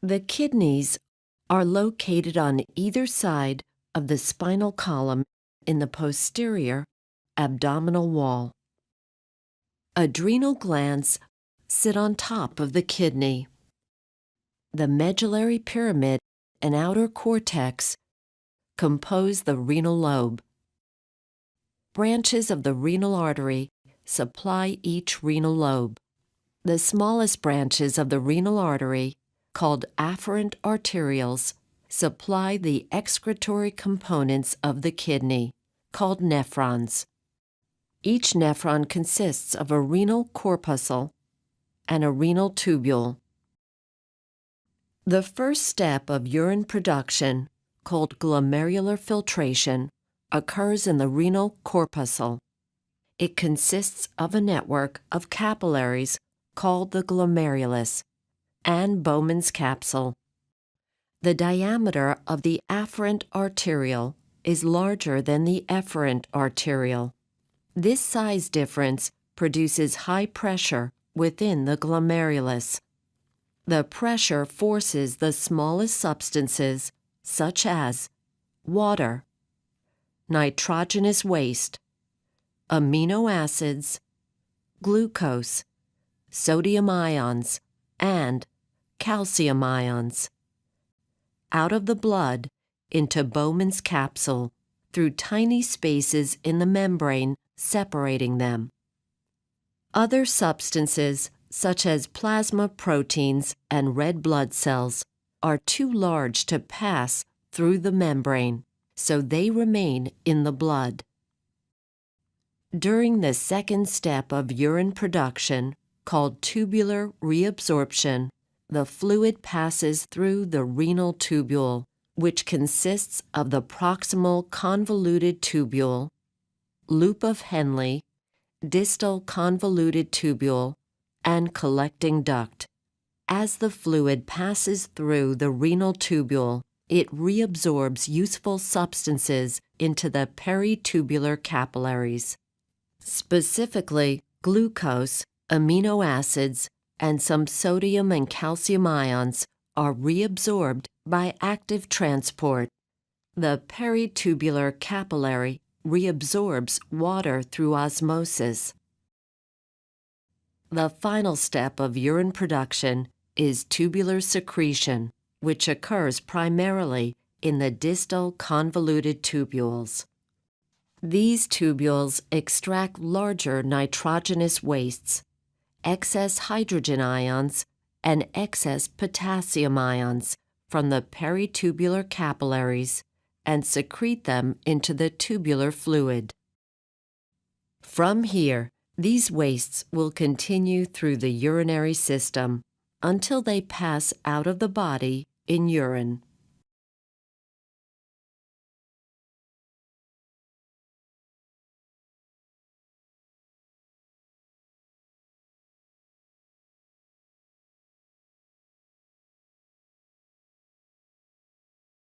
The kidneys are located on either side of the spinal column in the posterior abdominal wall. Adrenal glands sit on top of the kidney. The medullary pyramid and outer cortex compose the renal lobe. Branches of the renal artery supply each renal lobe. The smallest branches of the renal artery, called afferent arterioles, supply the excretory components of the kidney, called nephrons. Each nephron consists of a renal corpuscle and a renal tubule. The first step of urine production, called glomerular filtration, occurs in the renal corpuscle. It consists of a network of capillaries called the glomerulus and Bowman's capsule. The diameter of the afferent arteriole is larger than the efferent arteriole. This size difference produces high pressure within the glomerulus. The pressure forces the smallest substances, such as water, nitrogenous waste, amino acids, glucose, sodium ions, and calcium ions, out of the blood into Bowman's capsule through tiny spaces in the membrane separating them. Other substances, such as plasma proteins and red blood cells, are too large to pass through the membrane, so they remain in the blood. During the second step of urine production, called tubular reabsorption, the fluid passes through the renal tubule, which consists of the proximal convoluted tubule, loop of Henle, distal convoluted tubule, and collecting duct. As the fluid passes through the renal tubule, it reabsorbs useful substances into the peritubular capillaries. Specifically, glucose, amino acids, and some sodium and calcium ions are reabsorbed by active transport. The peritubular capillary reabsorbs water through osmosis. The final step of urine production is tubular secretion, which occurs primarily in the distal convoluted tubules. These tubules extract larger nitrogenous wastes, excess hydrogen ions, and excess potassium ions from the peritubular capillaries and secrete them into the tubular fluid. From here, these wastes will continue through the urinary system until they pass out of the body in urine.